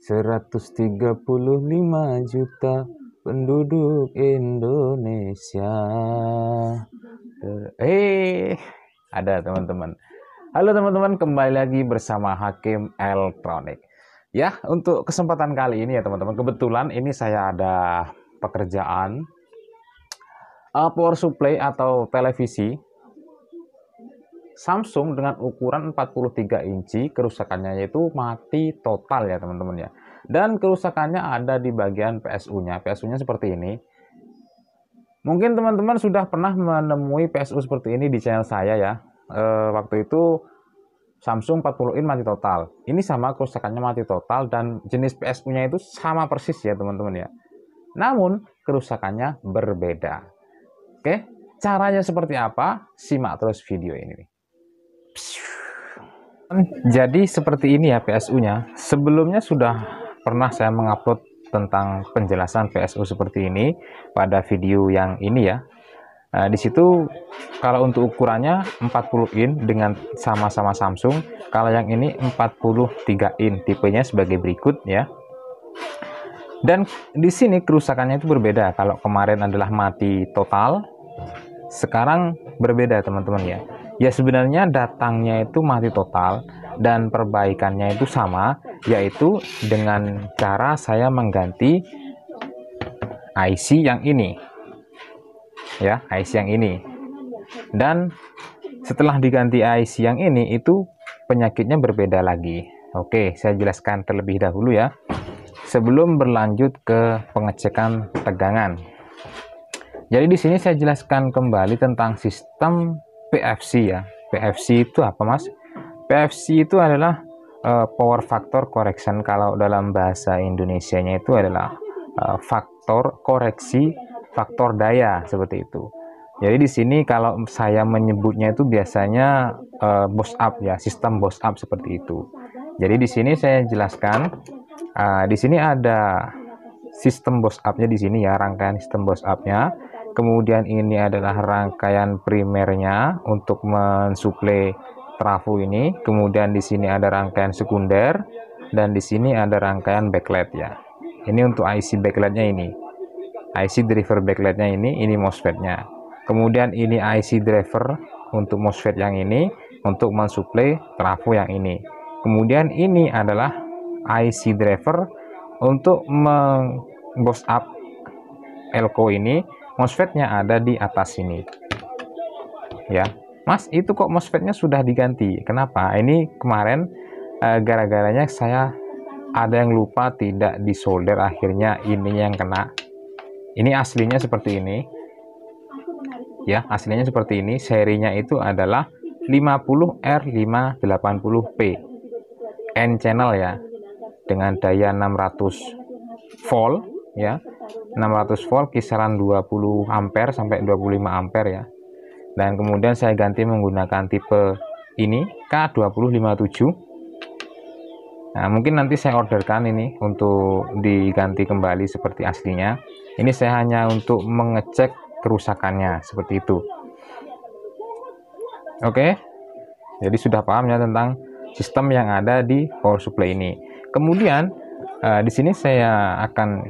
135 juta penduduk Indonesia. Ada teman-teman. Halo teman-teman, kembali lagi bersama Hakim Elektronik. Ya, untuk kesempatan kali ini ya teman-teman, kebetulan ini saya ada pekerjaan power supply atau televisi Samsung dengan ukuran 43 inci, kerusakannya yaitu mati total ya teman-teman ya. Dan kerusakannya ada di bagian PSU-nya. PSU-nya seperti ini. Mungkin teman-teman sudah pernah menemui PSU seperti ini di channel saya ya. Waktu itu Samsung 40 in mati total. Ini sama, kerusakannya mati total dan jenis PSU-nya itu sama persis ya teman-teman ya. Namun kerusakannya berbeda. Oke, caranya seperti apa? Simak terus video ini. Jadi seperti ini ya PSU-nya. Sebelumnya sudah pernah saya mengupload tentang penjelasan PSU seperti ini pada video yang ini ya. Nah, di situ kalau untuk ukurannya 40 in dengan sama-sama Samsung, kalau yang ini 43 in, tipenya sebagai berikut ya. Dan di sini kerusakannya itu berbeda. Kalau kemarin adalah mati total, sekarang berbeda teman-teman ya. Ya sebenarnya datangnya itu mati total dan perbaikannya itu sama, yaitu dengan cara saya mengganti IC yang ini ya, IC yang ini. Dan setelah diganti IC yang ini, itu penyakitnya berbeda lagi. Oke, saya jelaskan terlebih dahulu ya sebelum berlanjut ke pengecekan tegangan. Jadi di sini saya jelaskan kembali tentang sistem PFC ya. PFC itu apa Mas? PFC itu adalah power factor correction. Kalau dalam bahasa Indonesianya itu adalah faktor koreksi faktor daya, seperti itu. Jadi di sini kalau saya menyebutnya itu biasanya BOS up ya, sistem BOS up seperti itu. Jadi di sini saya jelaskan, di sini ada sistem BOS up-nya di sini ya, rangkaian sistem BOS up-nya. Kemudian ini adalah rangkaian primernya untuk mensuplai trafo ini. Kemudian di sini ada rangkaian sekunder dan di sini ada rangkaian backlight ya. Ini untuk IC backlight-nya ini. IC driver backlight-nya ini MOSFET-nya. Kemudian ini IC driver untuk MOSFET yang ini untuk mensuplai trafo yang ini. Kemudian ini adalah IC driver untuk meng-BOS up elko ini. MOSFET-nya ada di atas sini ya. Mas, itu kok MOSFET-nya sudah diganti, kenapa? Ini kemarin gara-garanya saya ada yang lupa tidak disolder, akhirnya ini yang kena. Ini aslinya seperti ini ya, aslinya seperti ini. Serinya itu adalah 50R580P N channel ya, dengan daya 600 volt ya, 600 volt kisaran 20 ampere sampai 25 ampere ya. Dan kemudian saya ganti menggunakan tipe ini K2057. Nah, mungkin nanti saya orderkan ini untuk diganti kembali seperti aslinya. Ini saya hanya untuk mengecek kerusakannya seperti itu. Oke, jadi sudah paham ya tentang sistem yang ada di power supply ini. Kemudian di sini saya akan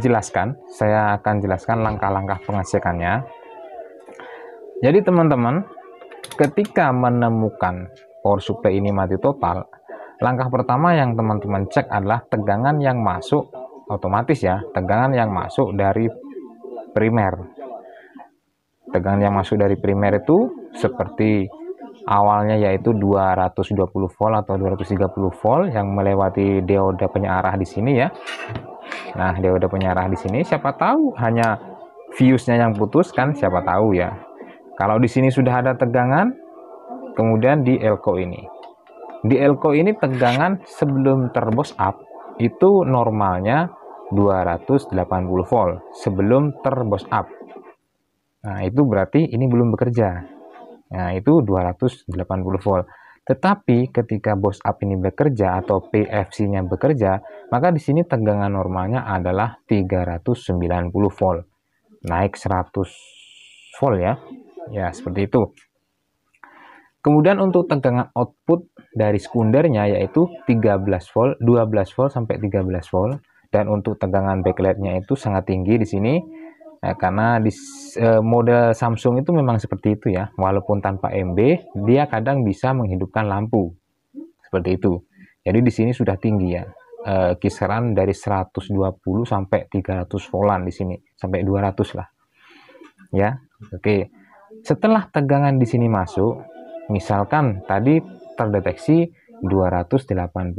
jelaskan langkah-langkah pengecekannya. Jadi teman-teman, ketika menemukan power supply ini mati total, langkah pertama yang teman-teman cek adalah tegangan yang masuk otomatis ya, tegangan yang masuk dari primer. Tegangan yang masuk dari primer itu seperti awalnya yaitu 220 volt atau 230 volt yang melewati dioda penyearah di sini ya. Nah, dioda penyearah di sini siapa tahu hanya fuse-nya yang putus kan, siapa tahu ya. Kalau di sini sudah ada tegangan, kemudian di elko ini. Di elko ini tegangan sebelum terbos up itu normalnya 280 volt sebelum terbos up. Nah, itu berarti ini belum bekerja. Nah, itu 280 volt. Tetapi ketika BOS up ini bekerja atau PFC-nya bekerja, maka di sini tegangan normalnya adalah 390 volt. Naik 100 volt ya. Ya, seperti itu. Kemudian untuk tegangan output dari sekundernya yaitu 13 volt, 12 volt sampai 13 volt. Dan untuk tegangan backlightnya itu sangat tinggi di sini. Karena di model Samsung itu memang seperti itu ya, walaupun tanpa MB dia kadang bisa menghidupkan lampu seperti itu. Jadi di sini sudah tinggi ya, kisaran dari 120 sampai 300 voltan di sini, sampai 200 lah ya. Oke, setelah tegangan di sini masuk, misalkan tadi terdeteksi 285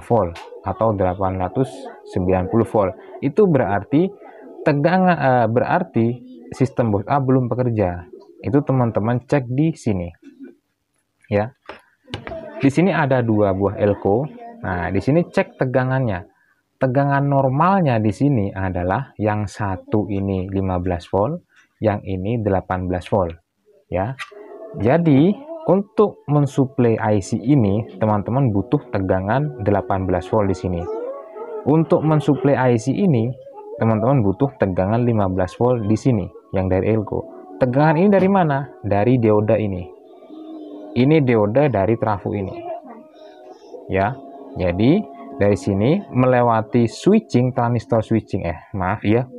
volt atau 890 volt, itu berarti tegangan berarti sistem bus A belum bekerja. Itu teman-teman cek di sini ya. Di sini ada 2 buah elko. Nah, di sini cek tegangannya. Tegangan normalnya di sini adalah yang satu ini 15 volt, yang ini 18 volt ya. Jadi untuk mensuplai IC ini teman-teman butuh tegangan 18 volt di sini. Untuk mensuplai IC ini teman-teman butuh tegangan 15 volt di sini yang dari elko. Tegangan ini dari mana? Dari dioda ini. Ini dioda dari trafo ini. Ya. Jadi dari sini melewati switching transistor switching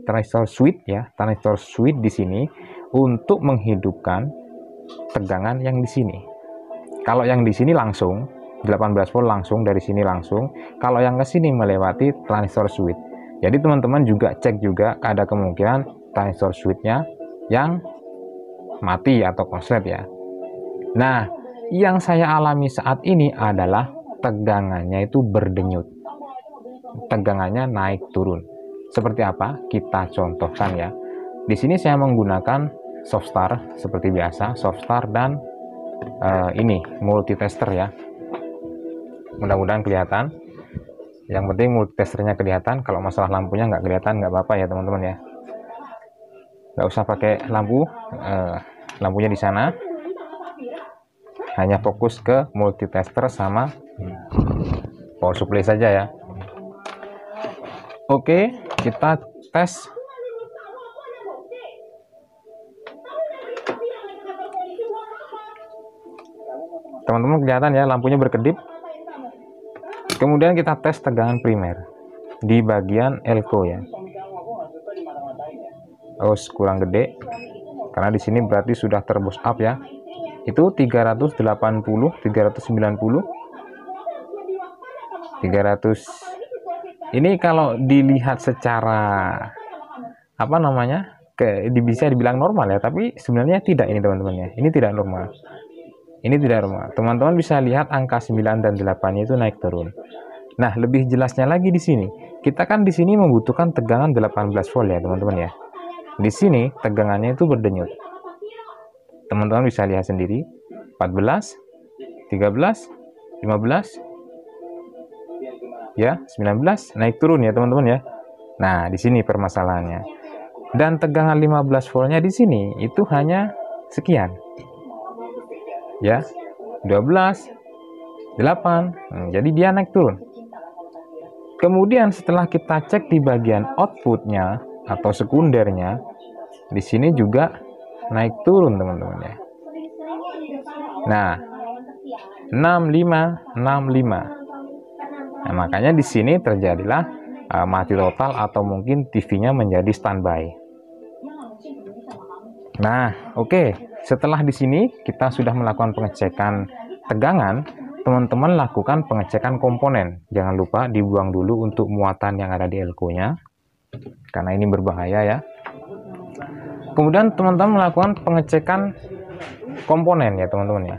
transistor switch ya, transistor switch di sini untuk menghidupkan tegangan yang di sini. Kalau yang di sini langsung 18 volt langsung dari sini langsung, kalau yang ke sini melewati transistor switch. Jadi teman-teman juga cek juga ada kemungkinan transistor switch-nya yang mati atau konslet ya. Nah, yang saya alami saat ini adalah tegangannya itu berdenyut. Tegangannya naik turun. Seperti apa? Kita contohkan ya. Di sini saya menggunakan Softstar seperti biasa, Softstar dan ini multitester ya. Mudah-mudahan kelihatan. Yang penting multitesternya kelihatan. Kalau masalah lampunya nggak kelihatan nggak apa-apa ya teman-teman ya. Nggak usah pakai lampu, lampunya di sana. Hanya fokus ke multitester sama power supply saja ya. Oke, kita tes. Teman-teman kelihatan ya lampunya berkedip. Kemudian kita tes tegangan primer di bagian elko ya. Oh, kurang gede. Karena di sini berarti sudah terboost up ya. Itu 380, 390, 300. Ini kalau dilihat secara apa namanya? Bisa dibilang normal ya, tapi sebenarnya tidak ini teman-teman ya. Ini tidak normal. Ini tidak normal. Teman-teman bisa lihat angka 9 dan 8-nya itu naik turun. Nah, lebih jelasnya lagi di sini. Kita kan di sini membutuhkan tegangan 18 volt ya, teman-teman ya. Di sini tegangannya itu berdenyut. Teman-teman bisa lihat sendiri. 14, 13, 15, ya, 19 naik turun ya, teman-teman ya. Nah, di sini permasalahannya. Dan tegangan 15 voltnya di sini itu hanya sekian. Ya, 12, 8, jadi dia naik turun. Kemudian setelah kita cek di bagian outputnya atau sekundernya, di sini juga naik turun teman-teman ya. Nah, 65, 65. Nah, makanya di sini terjadilah mati total atau mungkin TV-nya menjadi standby. Nah, oke. Setelah di sini kita sudah melakukan pengecekan tegangan, teman-teman lakukan pengecekan komponen. Jangan lupa dibuang dulu untuk muatan yang ada di elko-nya, karena ini berbahaya ya. Kemudian teman-teman melakukan pengecekan komponen ya teman-teman ya.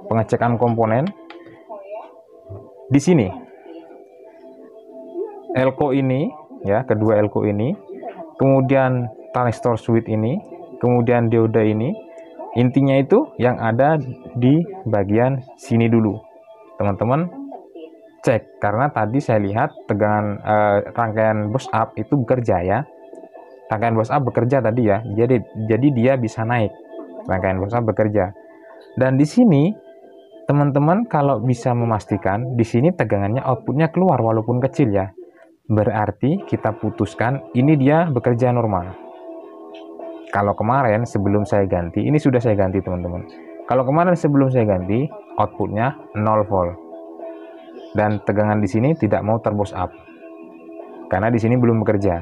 Pengecekan komponen di sini. Elko ini ya, kedua elko ini, kemudian transistor switch ini, kemudian dioda ini. Intinya itu yang ada di bagian sini dulu. Teman-teman cek, karena tadi saya lihat tegangan rangkaian boost up itu bekerja ya. Rangkaian boost up bekerja tadi ya. Jadi dia bisa naik. Rangkaian boost up bekerja. Dan di sini teman-teman kalau bisa memastikan di sini tegangannya outputnya keluar walaupun kecil ya. Berarti kita putuskan ini dia bekerja normal. Kalau kemarin sebelum saya ganti, ini sudah saya ganti teman-teman. Kalau kemarin sebelum saya ganti, outputnya 0 volt. Dan tegangan di sini tidak mau terboost up. Karena di sini belum bekerja.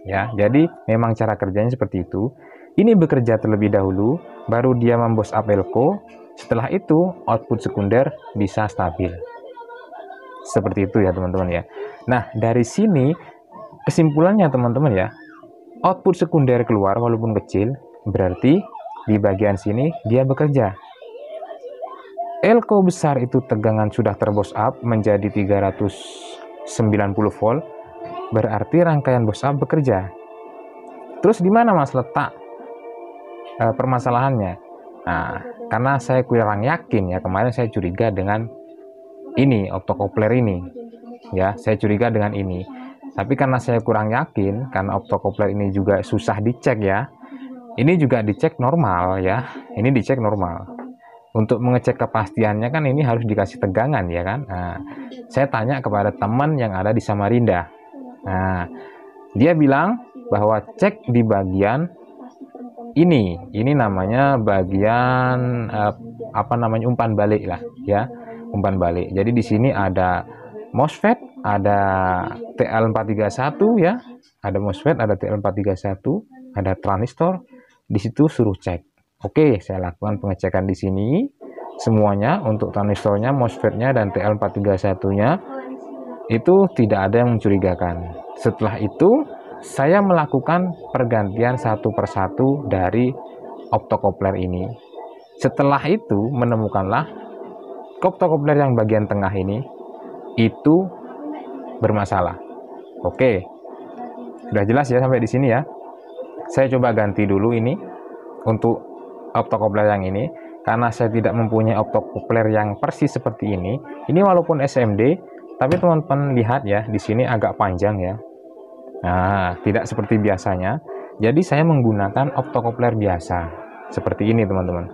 Ya, jadi memang cara kerjanya seperti itu. Ini bekerja terlebih dahulu, baru dia memboost up elko. Setelah itu, output sekunder bisa stabil. Seperti itu ya teman-teman ya. Nah, dari sini kesimpulannya teman-teman ya, output sekunder keluar walaupun kecil, berarti di bagian sini dia bekerja. Elko besar itu tegangan sudah terboost up menjadi 390 volt, berarti rangkaian boost up bekerja. Terus di mana mas letak permasalahannya? Nah, karena saya kurang yakin ya, kemarin saya curiga dengan ini, optocoupler ini. Ya, saya curiga dengan ini. Tapi karena saya kurang yakin, karena optocoupler ini juga susah dicek ya. Ini juga dicek normal ya. Ini dicek normal. Untuk mengecek kepastiannya kan ini harus dikasih tegangan ya kan. Nah, saya tanya kepada teman yang ada di Samarinda. Nah, dia bilang bahwa cek di bagian ini namanya bagian apa namanya, umpan balik lah ya, umpan balik. Jadi di sini ada MOSFET, ada TL431 ya, ada MOSFET, ada TL431, ada transistor. Di situ suruh cek. Oke, saya lakukan pengecekan di sini semuanya untuk transistornya, MOSFET-nya dan TL431-nya itu tidak ada yang mencurigakan. Setelah itu saya melakukan pergantian satu persatu dari optocoupler ini. Setelah itu menemukanlah optocoupler yang bagian tengah ini itu bermasalah. Oke, sudah jelas ya sampai di sini ya. Saya coba ganti dulu ini untuk optocoupler yang ini, karena saya tidak mempunyai optocoupler yang persis seperti ini. Ini walaupun SMD, tapi teman-teman lihat ya, di sini agak panjang ya. Nah, tidak seperti biasanya. Jadi saya menggunakan optocoupler biasa seperti ini teman-teman.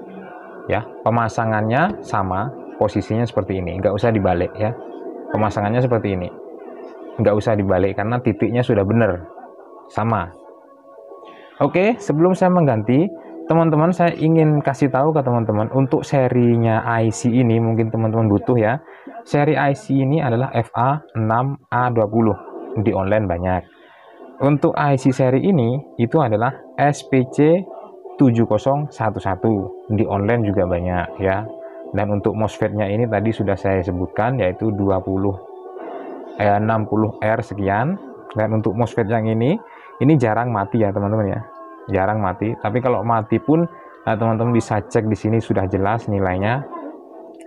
Ya, pemasangannya sama, posisinya seperti ini, nggak usah dibalik ya. Pemasangannya seperti ini, nggak usah dibalik karena titiknya sudah benar, sama. Oke, sebelum saya mengganti, teman-teman saya ingin kasih tahu ke teman-teman untuk serinya IC ini, mungkin teman-teman butuh ya. Seri IC ini adalah FA6A20, di online banyak. Untuk IC seri ini itu adalah SPC7011, di online juga banyak ya. Dan untuk MOSFET-nya ini tadi sudah saya sebutkan, yaitu 60R sekian. Dan untuk MOSFET yang ini jarang mati ya teman-teman ya, jarang mati. Tapi kalau mati pun teman-teman bisa cek di sini sudah jelas nilainya.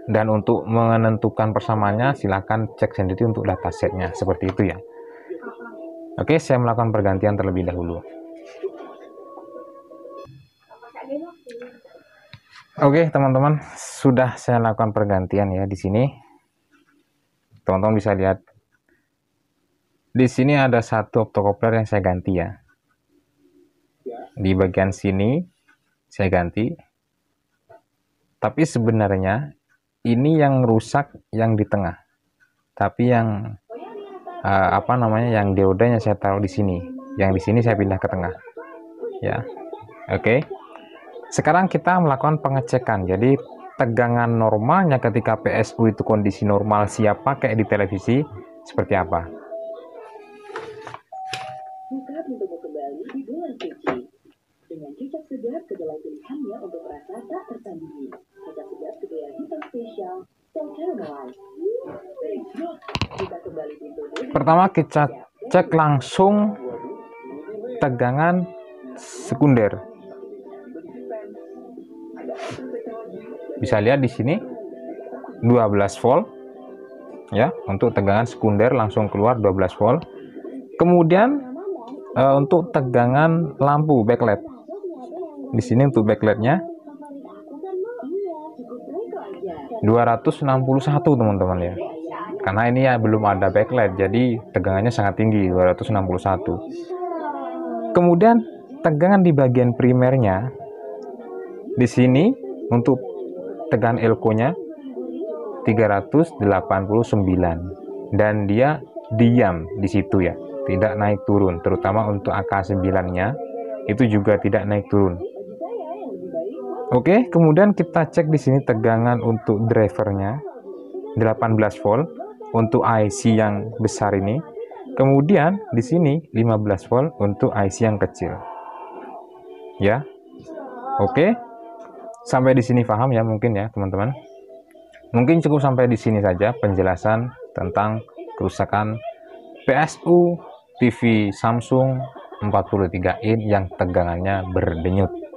Dan untuk menentukan persamaannya silakan cek sendiri untuk datasetnya seperti itu ya. Oke, saya melakukan pergantian terlebih dahulu. Oke teman-teman, sudah saya lakukan pergantian ya di sini. Teman-teman bisa lihat di sini ada satu optocoupler yang saya ganti ya. Di bagian sini saya ganti. Tapi sebenarnya ini yang rusak yang di tengah. Tapi yang apa namanya, yang diodanya saya taruh di sini. Yang di sini saya pindah ke tengah. Ya. Oke. Sekarang kita melakukan pengecekan. Jadi tegangan normalnya ketika PSU itu kondisi normal siap pakai di televisi seperti apa? Buka pintu kembali di bulan suci dengan cicak sedap kedelai pilihannya untuk rasa tak tertandingi. Cicak sedap kedelai hitam spesial dan caramelized. Buka kembali pintu. Pertama kita cek langsung tegangan sekunder. Bisa lihat di sini 12 volt ya, untuk tegangan sekunder langsung keluar 12 volt. Kemudian untuk tegangan lampu backlight, di sini untuk backlightnya 261 teman-teman ya, karena ini ya belum ada backlight jadi tegangannya sangat tinggi, 261. Kemudian tegangan di bagian primernya di sini untuk tegangan elko-nya 389 dan dia diam di situ ya, tidak naik turun, terutama untuk AK9-nya itu juga tidak naik turun. Oke, kemudian kita cek di sini tegangan untuk drivernya 18 volt untuk IC yang besar ini. Kemudian di sini 15 volt untuk IC yang kecil. Ya. Oke. Sampai di sini paham ya mungkin ya, teman-teman. Mungkin cukup sampai di sini saja penjelasan tentang kerusakan PSU TV Samsung 43 in yang tegangannya berdenyut.